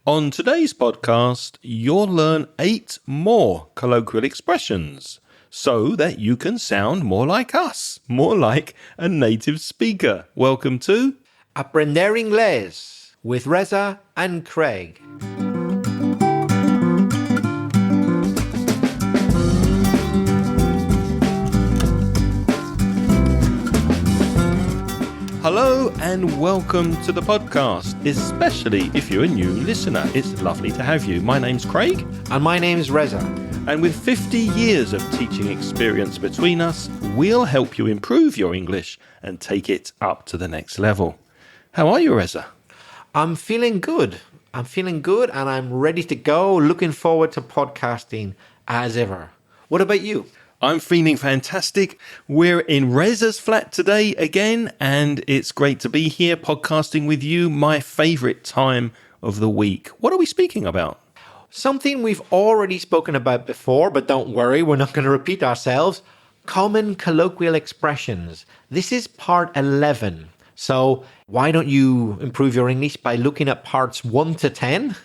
On today's podcast, you'll learn 8 more colloquial expressions so that you can sound more like us, more like a native speaker. Welcome to Aprender Inglés with Reza and Craig. Hello and welcome to the podcast, especially if you're a new listener. It's lovely to have you. My name's Craig. And my name's Reza. And with 50 years of teaching experience between us, we'll help you improve your English and take it up to the next level. How are you, Reza? I'm feeling good and I'm ready to go. Looking forward to podcasting as ever. What about you? I'm feeling fantastic. We're in Reza's flat today again, and it's great to be here podcasting with you, my favorite time of the week. What are we speaking about? Something we've already spoken about before, but don't worry, we're not going to repeat ourselves. Common colloquial expressions. This is part 11. So why don't you improve your English by looking at parts 1 to 10?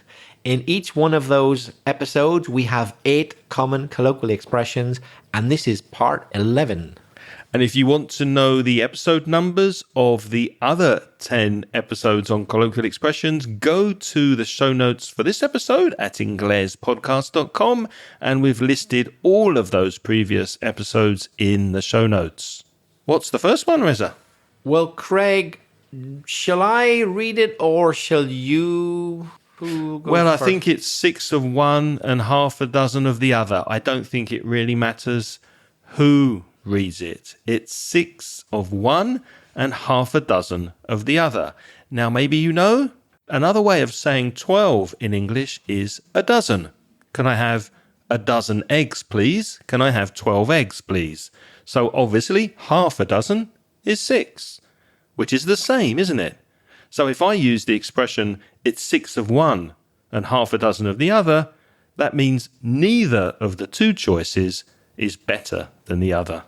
In each one of those episodes, we have 8 common colloquial expressions, and this is part 11. And if you want to know the episode numbers of the other 10 episodes on colloquial expressions, go to the show notes for this episode at inglespodcast.com, and we've listed all of those previous episodes in the show notes. What's the first one, Reza? Well, Craig, shall I read it or shall you... Well, I think it's 6 of one and half a dozen of the other. I don't think it really matters who reads it. It's 6 of one and half a dozen of the other. Now, maybe you know, another way of saying 12 in English is a dozen. Can I have a dozen eggs, please? Can I have 12 eggs, please? So obviously, half a dozen is 6, which is the same, isn't it? So if I use the expression, it's 6 of one and half a dozen of the other, that means neither of the two choices is better than the other.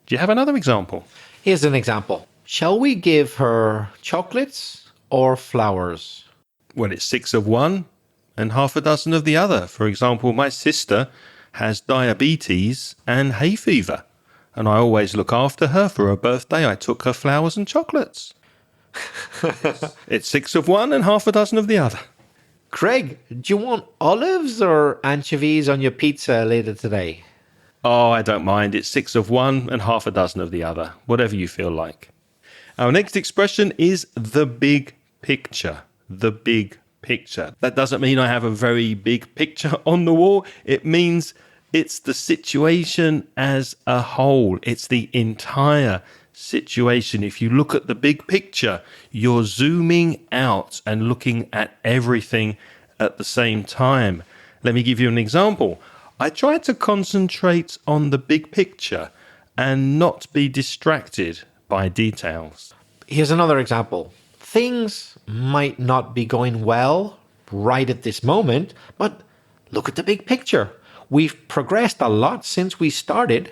Do you have another example? Here's an example. Shall we give her chocolates or flowers? Well, it's 6 of one and half a dozen of the other. For example, my sister has diabetes and hay fever, and I always look after her. For her birthday, I took her flowers and chocolates. It's 6 of one and half a dozen of the other. Craig, do you want olives or anchovies on your pizza later today? Oh, I don't mind. It's 6 of one and half a dozen of the other. Whatever you feel like. Our next expression is the big picture. The big picture. That doesn't mean I have a very big picture on the wall. It means it's the situation as a whole. It's the entire situation. If you look at the big picture, you're zooming out and looking at everything at the same time. Let me give you an example. I try to concentrate on the big picture and not be distracted by details. Here's another example. Things might not be going well right at this moment, but look at the big picture. We've progressed a lot since we started.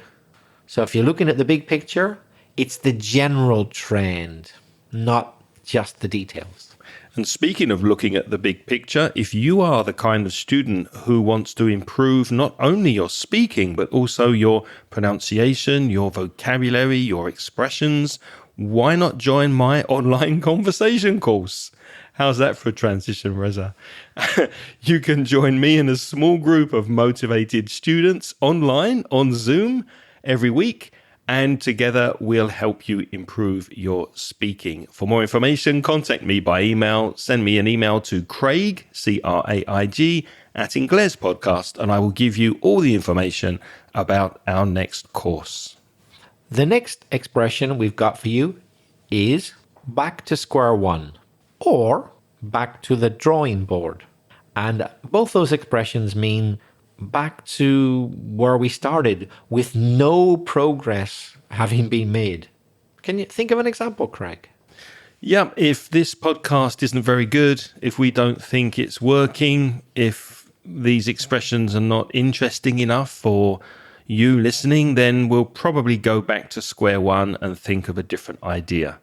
So if you're looking at the big picture, it's the general trend, not just the details. And speaking of looking at the big picture, if you are the kind of student who wants to improve not only your speaking, but also your pronunciation, your vocabulary, your expressions, why not join my online conversation course? How's that for a transition, Reza? You can join me in a small group of motivated students online on Zoom every week, and together we'll help you improve your speaking. For more information, contact me by email. Send me an email to Craig, C-R-A-I-G, @inglespodcast, and I will give you all the information about our next course. The next expression we've got for you is back to square one or back to the drawing board. And both those expressions mean back to where we started with no progress having been made. Can you think of an example, Craig? Yeah, if this podcast isn't very good, if we don't think it's working, if these expressions are not interesting enough for you listening, then we'll probably go back to square one and think of a different idea.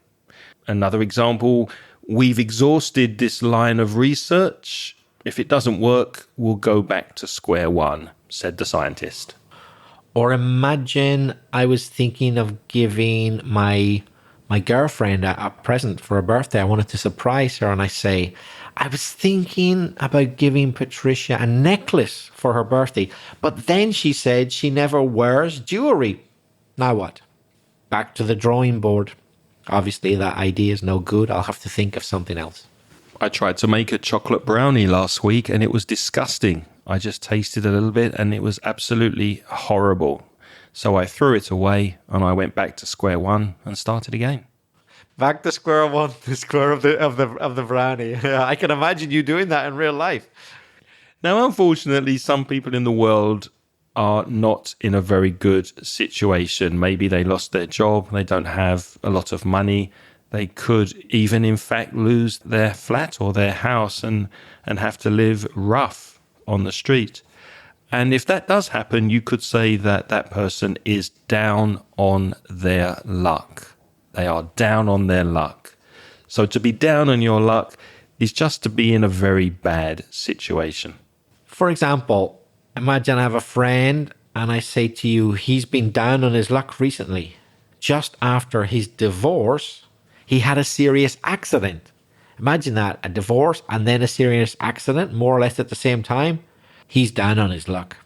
Another example, we've exhausted this line of research. If it doesn't work, we'll go back to square one, said the scientist. Or imagine I was thinking of giving my girlfriend a present for her birthday. I wanted to surprise her, and I say, I was thinking about giving Patricia a necklace for her birthday, but then she said she never wears jewelry. Now what? Back to the drawing board. Obviously, that idea is no good. I'll have to think of something else. I tried to make a chocolate brownie last week and it was disgusting. I just tasted a little bit and it was absolutely horrible. So I threw it away and I went back to square one and started again. Back to square one, the square of the brownie. Yeah, I can imagine you doing that in real life. Now, unfortunately, some people in the world are not in a very good situation. Maybe they lost their job, they don't have a lot of money. They could even, in fact, lose their flat or their house and have to live rough on the street. And if that does happen, you could say that that person is down on their luck. They are down on their luck. So to be down on your luck is just to be in a very bad situation. For example, imagine I have a friend and I say to you, he's been down on his luck recently. Just after his divorce, he had a serious accident. Imagine that, a divorce and then a serious accident, more or less at the same time. He's down on his luck.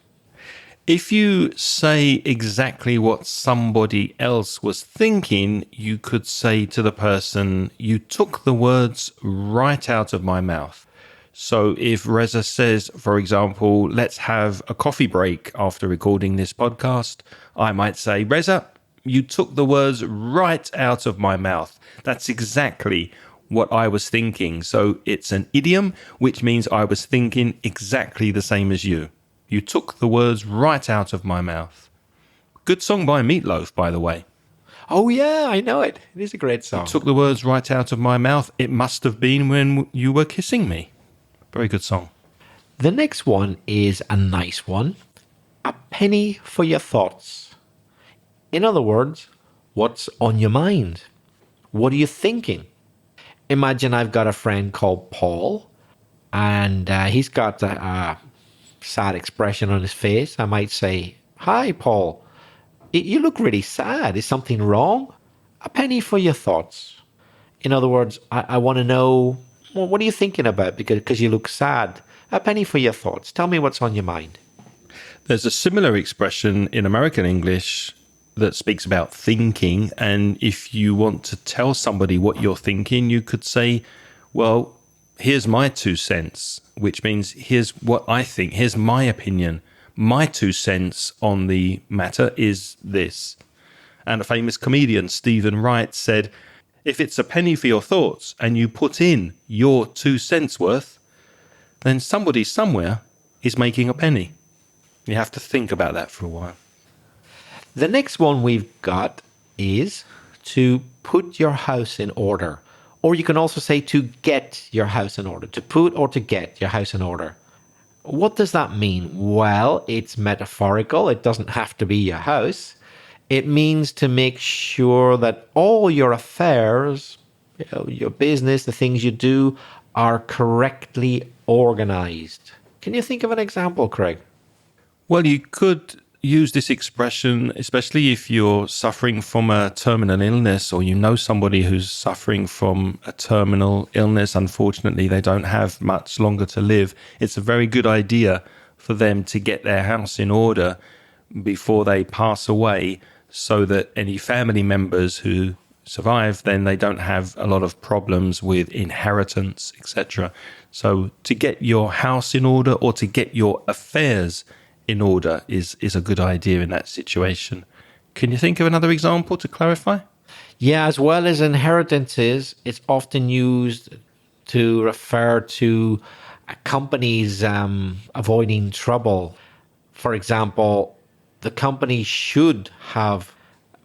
If you say exactly what somebody else was thinking, you could say to the person, you took the words right out of my mouth. So if Reza says, for example, let's have a coffee break after recording this podcast, I might say, Reza, you took the words right out of my mouth. That's exactly what I was thinking. So it's an idiom, which means I was thinking exactly the same as you. You took the words right out of my mouth. Good song by Meatloaf, by the way. Oh yeah, I know it. It is a great song. You took the words right out of my mouth. It must have been when you were kissing me. Very good song. The next one is a nice one. A penny for your thoughts. In other words, what's on your mind? What are you thinking? Imagine I've got a friend called Paul, and he's got a sad expression on his face. I might say, hi, Paul. You look really sad. Is something wrong? A penny for your thoughts. In other words, I want to know, well, what are you thinking about? Because you look sad. A penny for your thoughts. Tell me what's on your mind. There's a similar expression in American English that speaks about thinking. And if you want to tell somebody what you're thinking, you could say, well, here's my 2 cents, which means here's what I think. Here's my opinion. My 2 cents on the matter is this. And a famous comedian, Stephen Wright, said, if it's a penny for your thoughts and you put in your 2 cents worth, then somebody somewhere is making a penny. You have to think about that for a while. The next one we've got is to put your house in order. Or you can also say to get your house in order. To put or to get your house in order. What does that mean? Well, it's metaphorical. It doesn't have to be your house. It means to make sure that all your affairs, your business, the things you do, are correctly organized. Can you think of an example, Craig? Well, you could use this expression, especially if you're suffering from a terminal illness or you know somebody who's suffering from a terminal illness. Unfortunately, they don't have much longer to live. It's a very good idea for them to get their house in order before they pass away so that any family members who survive, then they don't have a lot of problems with inheritance, etc. So to get your house in order or to get your affairs in order is a good idea in that situation. Can you think of another example to clarify? Yeah, as well as inheritances, it's often used to refer to companies avoiding trouble. For example, the company should have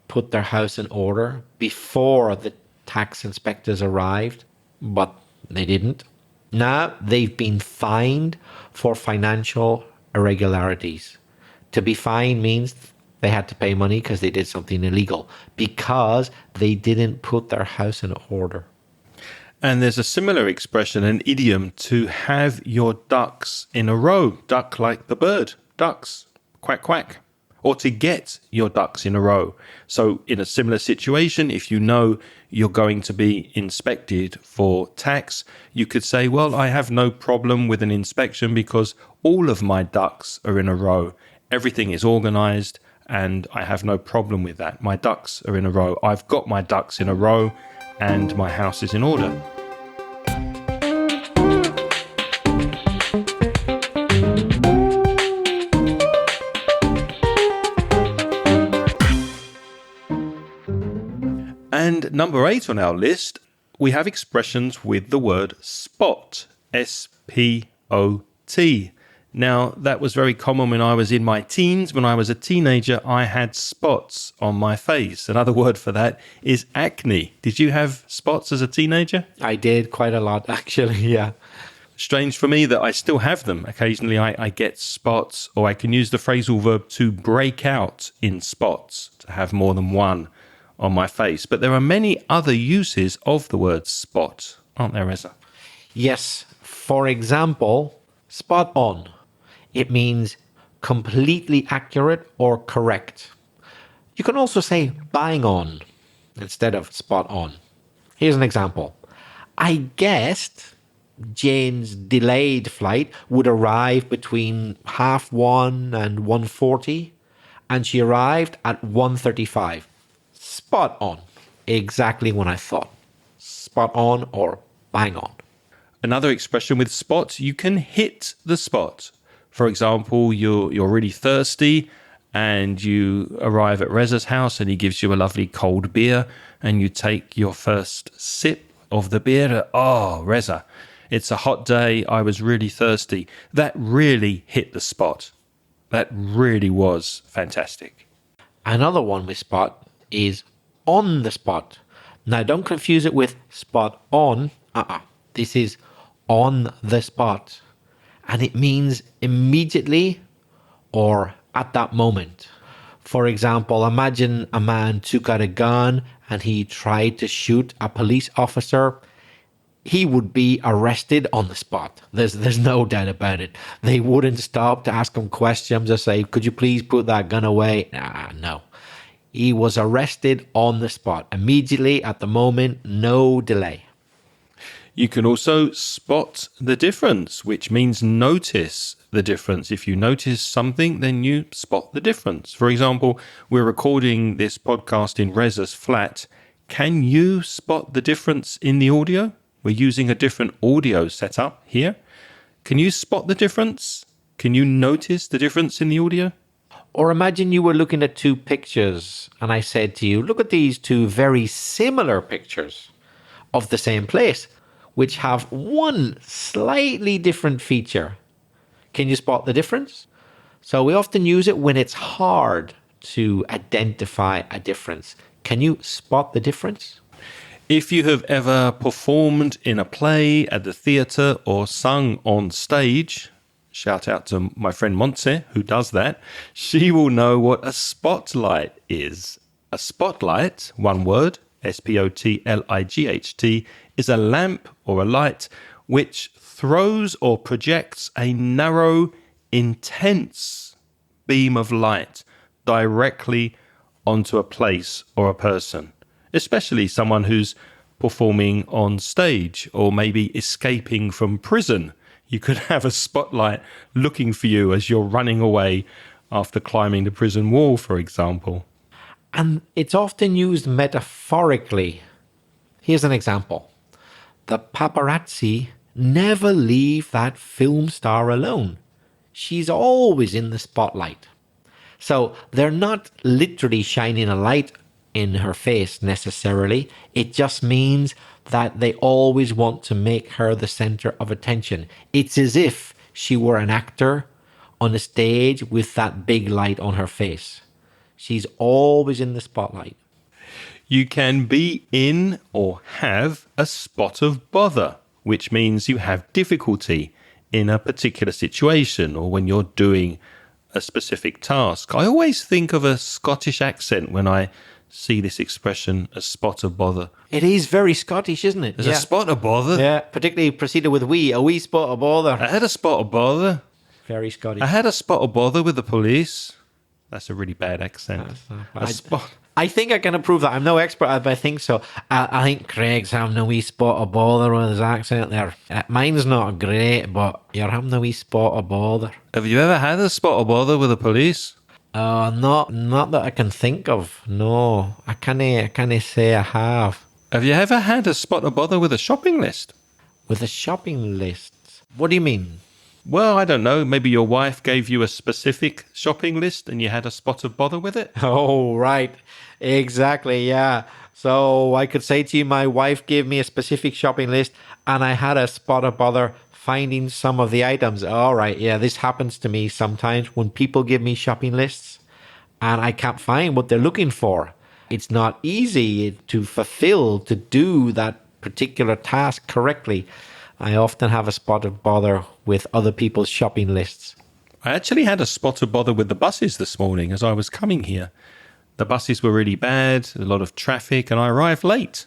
put their house in order before the tax inspectors arrived, but they didn't. Now they've been fined for financial irregularities. To be fined means they had to pay money because they did something illegal, because they didn't put their house in order. And there's a similar expression, an idiom, to have your ducks in a row. Duck like the bird, ducks, quack, quack. Or to get your ducks in a row. So in a similar situation, if you know you're going to be inspected for tax, you could say, well, I have no problem with an inspection because all of my ducks are in a row. Everything is organized and I have no problem with that. My ducks are in a row. I've got my ducks in a row and my house is in order. And number 8 on our list, we have expressions with the word spot, S-P-O-T. Now, that was very common when I was in my teens. When I was a teenager, I had spots on my face. Another word for that is acne. Did you have spots as a teenager? I did quite a lot, actually, yeah. Strange for me that I still have them. Occasionally I get spots, or I can use the phrasal verb to break out in spots, to have more than one on my face. But there are many other uses of the word spot, aren't there, Reza? Yes. For example, spot on. It means completely accurate or correct. You can also say bang on instead of spot on. Here's an example. I guessed Jane's delayed flight would arrive between 1:30 and 1:40, and she arrived at 1:35. Spot on. Exactly what I thought. Spot on or bang on. Another expression with spot, you can hit the spot. For example, you're really thirsty and you arrive at Reza's house and he gives you a lovely cold beer and you take your first sip of the beer. Oh, Reza, it's a hot day. I was really thirsty. That really hit the spot. That really was fantastic. Another one with spot is on the spot. Now, don't confuse it with spot on. This is on the spot. And it means immediately or at that moment. For example, imagine a man took out a gun and he tried to shoot a police officer. He would be arrested on the spot. There's no doubt about it. They wouldn't stop to ask him questions or say, could you please put that gun away? No. He was arrested on the spot, immediately at the moment, no delay. You can also spot the difference, which means notice the difference. If you notice something, then you spot the difference. For example, we're recording this podcast in Reza's flat. Can you spot the difference in the audio? We're using a different audio setup here. Can you spot the difference? Can you notice the difference in the audio? Or imagine you were looking at two pictures and I said to you, look at these two very similar pictures of the same place, which have one slightly different feature. Can you spot the difference? So we often use it when it's hard to identify a difference. Can you spot the difference? If you have ever performed in a play at the theatre or sung on stage, shout out to my friend Montse, who does that, she will know what a spotlight is. A spotlight, one word, S-P-O-T-L-I-G-H-T, is a lamp or a light which throws or projects a narrow, intense beam of light directly onto a place or a person, especially someone who's performing on stage or maybe escaping from prison. You could have a spotlight looking for you as you're running away after climbing the prison wall, for example. And it's often used metaphorically. Here's an example. The paparazzi never leave that film star alone. She's always in the spotlight. So they're not literally shining a light in her face necessarily. It just means that they always want to make her the center of attention. It's as if she were an actor on a stage with that big light on her face. She's always in the spotlight. You can be in or have a spot of bother, which means you have difficulty in a particular situation or when you're doing a specific task. I always think of a Scottish accent when I see this expression, a spot of bother. It is very Scottish, isn't it? There's a spot of bother? Yeah, particularly preceded with a wee spot of bother. I had a spot of bother. Very Scottish. I had a spot of bother with the police. That's a really bad accent. A spot. I think I can approve that. I'm no expert, but I think so. I think Craig's having a wee spot of bother with his accent there. Mine's not great, but you're having a wee spot of bother. Have you ever had a spot of bother with the police? Not that I can think of. No, I can't say I have. Have you ever had a spot of bother with a shopping list? With a shopping list? What do you mean? Well, I don't know. Maybe your wife gave you a specific shopping list and you had a spot of bother with it? Oh, right. Exactly, yeah. So I could say to you, my wife gave me a specific shopping list and I had a spot of bother finding some of the items. All right, yeah, this happens to me sometimes when people give me shopping lists and I can't find what they're looking for. It's not easy to fulfill, to do that particular task correctly. I often have a spot of bother with other people's shopping lists. I actually had a spot of bother with the buses this morning as I was coming here. The buses were really bad, a lot of traffic, and I arrived late.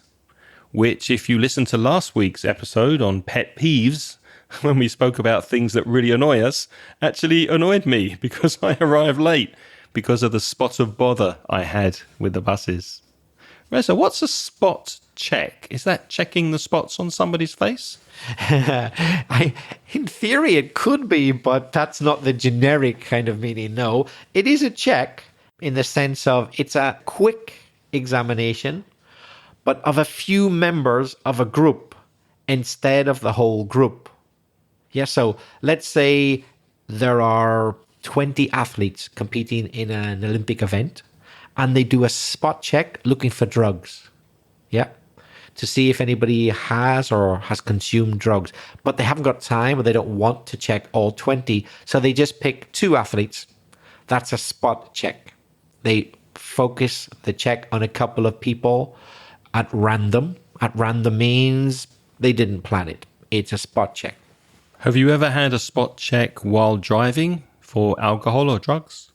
Which, if you listen to last week's episode on pet peeves, when we spoke about things that really annoy us, actually annoyed me because I arrived late because of the spot of bother I had with the buses. Reza, what's a spot check? Is that checking the spots on somebody's face? In theory, it could be, but that's not the generic kind of meaning. No, it is a check in the sense of it's a quick examination, but of a few members of a group instead of the whole group. Yeah, so let's say there are 20 athletes competing in an Olympic event and they do a spot check looking for drugs. Yeah. To see if anybody has or has consumed drugs. But they haven't got time or they don't want to check all 20. So they just pick 2 athletes. That's a spot check. They focus the check on a couple of people at random. At random means they didn't plan it. It's a spot check. Have you ever had a spot check while driving for alcohol or drugs?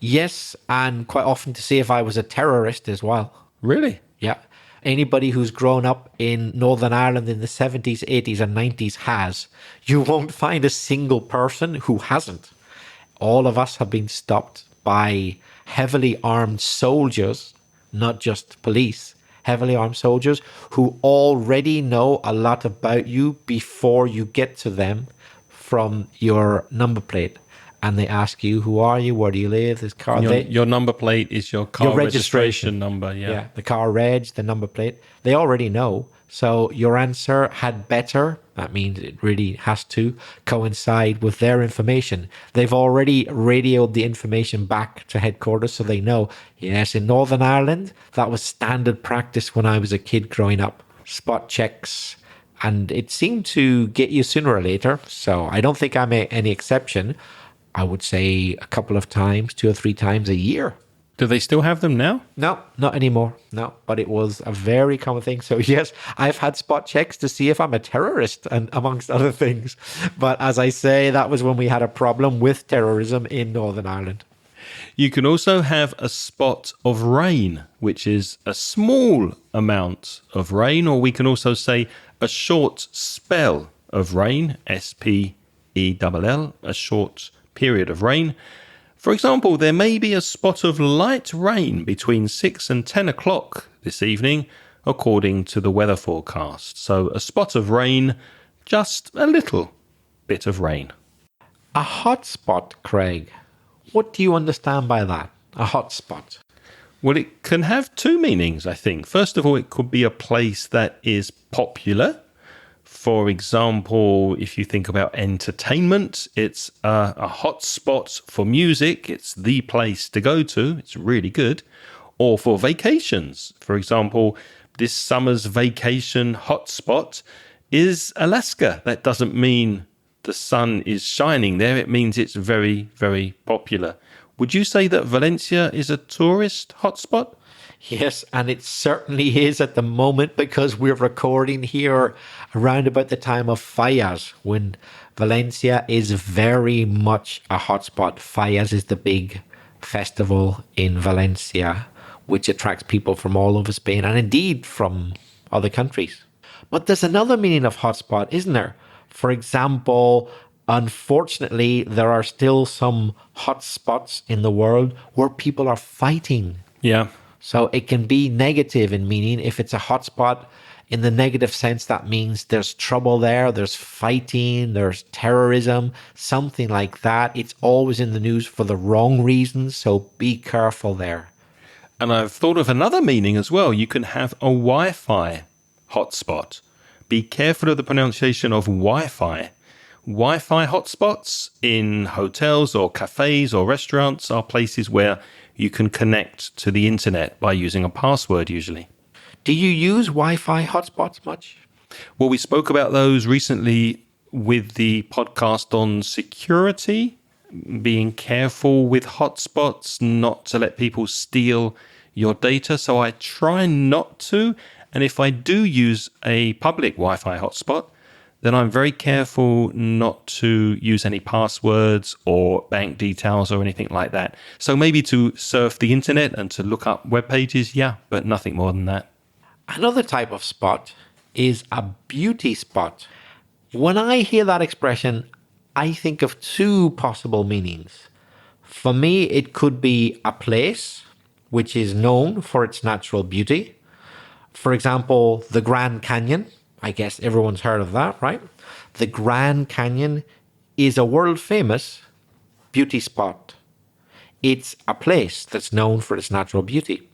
Yes, and quite often to see if I was a terrorist as well. Really? Yeah. Anybody who's grown up in Northern Ireland in the 70s, 80s and 90s has. You won't find a single person who hasn't. All of us have been stopped by heavily armed soldiers, not just police, heavily armed soldiers who already know a lot about you before you get to them from your number plate. And they ask you, who are you? Where do you live? This car. Your number plate is your car registration number. Yeah. The car reg, the number plate. They already know. So your answer had better, that means it really has to coincide with their information. They've already radioed the information back to headquarters so they know, yes, in Northern Ireland, that was standard practice when I was a kid growing up. Spot checks. And it seemed to get you sooner or later. So I don't think I'm any exception. I would say a couple of times, 2 or 3 times a year. Do they still have them now? No, not anymore. No, but it was a very common thing. So yes, I've had spot checks to see if I'm a terrorist and amongst other things. But as I say, that was when we had a problem with terrorism in Northern Ireland. You can also have a spot of rain, which is a small amount of rain, or we can also say a short spell of rain, S-P-E-L-L, a short period of rain. For example, there may be a spot of light rain between 6 and 10 o'clock this evening, according to the weather forecast. So a spot of rain, just a little bit of rain. A hot spot, Craig. What do you understand by that? A hot spot? Well, it can have 2 meanings, I think. First of all, it could be a place that is popular. For example, if you think about entertainment, it's a hot spot for music. It's the place to go to. It's really good. Or for vacations. For example, this summer's vacation hotspot is Alaska. That doesn't mean the sun is shining there. It means it's very, very popular. Would you say that Valencia is a tourist hotspot? Yes, and it certainly is at the moment because we're recording here around about the time of Fallas, when Valencia is very much a hotspot. Fallas is the big festival in Valencia which attracts people from all over Spain and indeed from other countries. But there's another meaning of hotspot, isn't there? For example, unfortunately, there are still some hotspots in the world where people are fighting. Yeah. So it can be negative in meaning. If it's a hotspot in the negative sense, that means there's trouble there, there's fighting, there's terrorism, something like that. It's always in the news for the wrong reasons, so be careful there. And I've thought of another meaning as well. You can have a Wi-Fi hotspot. Be careful of the pronunciation of Wi-Fi. Wi-Fi hotspots in hotels or cafes or restaurants are places where you can connect to the internet by using a password usually. Do you use Wi-Fi hotspots much? Well, we spoke about those recently with the podcast on security, being careful with hotspots, not to let people steal your data. So I try not to. And if I do use a public Wi-Fi hotspot, then I'm very careful not to use any passwords or bank details or anything like that. So maybe to surf the internet and to look up web pages, yeah, but nothing more than that. Another type of spot is a beauty spot. When I hear that expression, I think of two possible meanings. For me, it could be a place which is known for its natural beauty. For example, the Grand Canyon. I guess everyone's heard of that, right? The Grand Canyon is a world famous beauty spot. It's a place that's known for its natural beauty.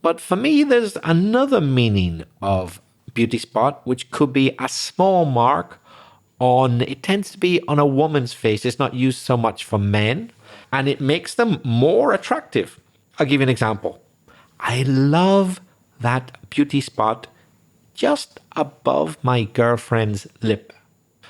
But for me, there's another meaning of beauty spot, which could be a small mark on, it tends to be on a woman's face. It's not used so much for men, and it makes them more attractive. I'll give you an example. I love that beauty spot just above my girlfriend's lip.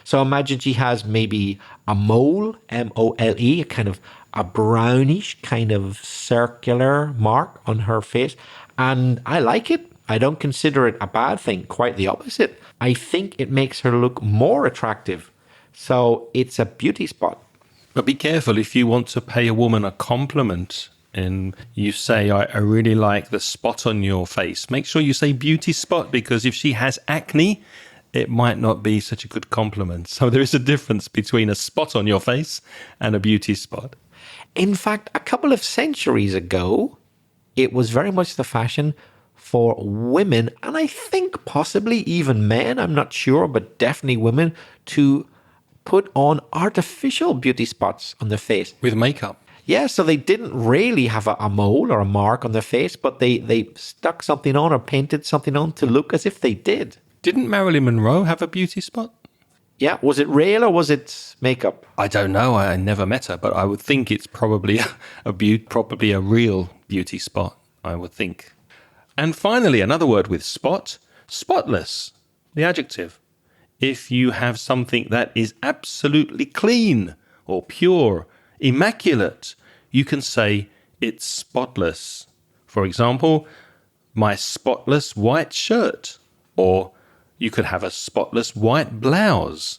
So imagine she has maybe a mole, M-O-L-E, a kind of a brownish kind of circular mark on her face. And I like it. I don't consider it a bad thing, quite the opposite. I think it makes her look more attractive. So it's a beauty spot. But be careful if you want to pay a woman a compliment and you say, I really like the spot on your face. Make sure you say beauty spot, because if she has acne, it might not be such a good compliment. So there is a difference between a spot on your face and a beauty spot. In fact, a couple of centuries ago, it was very much the fashion for women, and I think possibly even men, I'm not sure, but definitely women, to put on artificial beauty spots on their face. With makeup. Yeah, so they didn't really have a mole or a mark on their face, but they stuck something on or painted something on to look as if they did. Didn't Marilyn Monroe have a beauty spot? Yeah, was it real or was it makeup? I don't know. I never met her, but I would think it's probably probably a real beauty spot, I would think. And finally, another word with spot, spotless, the adjective. If you have something that is absolutely clean or pure, immaculate, you can say it's spotless. For example, my spotless white shirt, or you could have a spotless white blouse,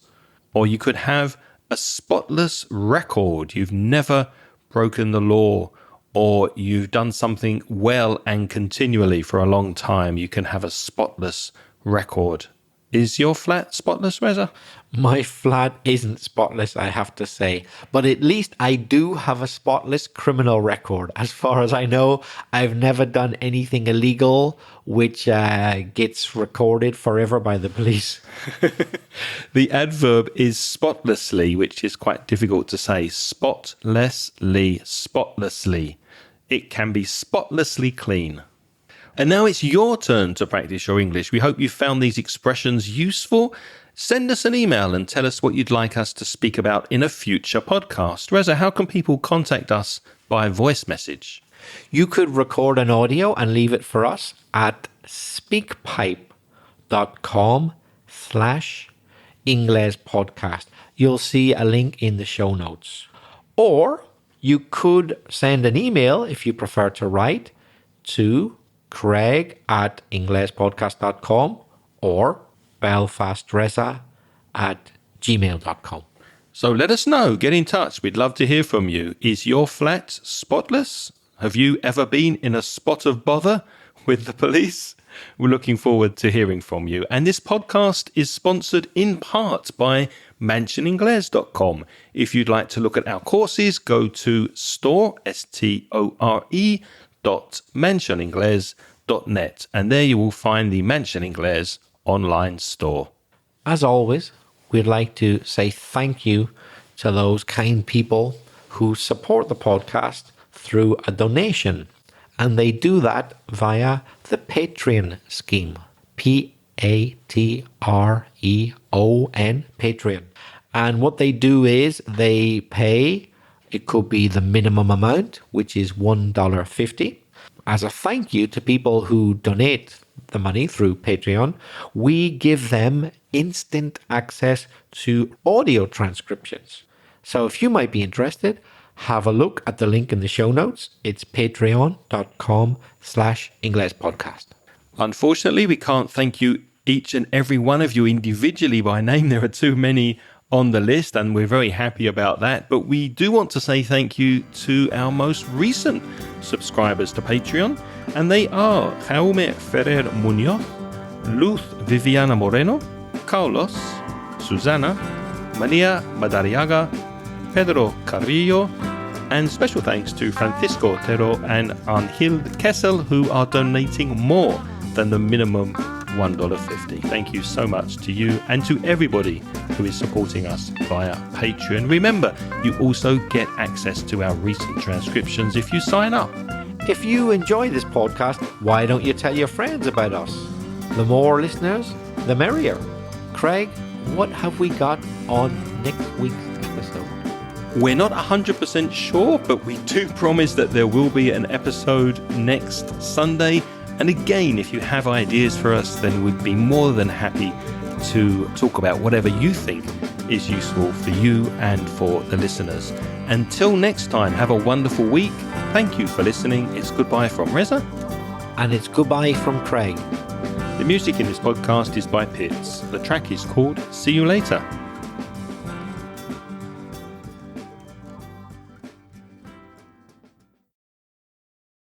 or you could have a spotless record. You've never broken the law, or you've done something well and continually for a long time. You can have a spotless record. Is your flat spotless, Reza? My flat isn't spotless, I have to say. But at least I do have a spotless criminal record. As far as I know, I've never done anything illegal which gets recorded forever by the police. The adverb is spotlessly, which is quite difficult to say. Spotlessly, spotlessly. It can be spotlessly clean. And now it's your turn to practice your English. We hope you found these expressions useful. Send us an email and tell us what you'd like us to speak about in a future podcast. Reza, how can people contact us by voice message? You could record an audio and leave it for us at speakpipe.com/English podcast. You'll see a link in the show notes. Or you could send an email if you prefer to write to craig@englishpodcast.com or belfastreza@gmail.com. So let us know. Get in touch. We'd love to hear from you. Is your flat spotless? Have you ever been in a spot of bother with the police? We're looking forward to hearing from you. And this podcast is sponsored in part by mansioningles.com. If you'd like to look at our courses, go to store.mansioningles.net, and there you will find the Mansion Ingles online store. As always, we'd like to say thank you to those kind people who support the podcast through a donation. And they do that via the Patreon scheme. Patreon, Patreon. And what they do is they pay, it could be the minimum amount, which is $1.50. As a thank you to people who donate the money through Patreon, we give them instant access to audio transcriptions. So if you might be interested, have a look at the link in the show notes. It's patreon.com/inglespodcast. Unfortunately, we can't thank you, each and every one of you, individually by name. There are too many on the list, and we're very happy about that. But we do want to say thank you to our most recent subscribers to Patreon, and they are Jaume Ferrer Muñoz, Luz Viviana Moreno, Carlos, Susana, Maria Madariaga, Pedro Carrillo, and special thanks to Francisco Otero and Anhild Kessel, who are donating more than the minimum $1.50. Thank you so much to you and to everybody who is supporting us via Patreon. Remember, you also get access to our recent transcriptions if you sign up. If you enjoy this podcast, why don't you tell your friends about us? The more listeners, the merrier. Craig, what have we got on next week's episode? We're not 100% sure, but we do promise that there will be an episode next Sunday. And again, if you have ideas for us, then we'd be more than happy to talk about whatever you think is useful for you and for the listeners. Until next time, have a wonderful week. Thank you for listening. It's goodbye from Reza. And it's goodbye from Craig. The music in this podcast is by Pitts. The track is called See You Later.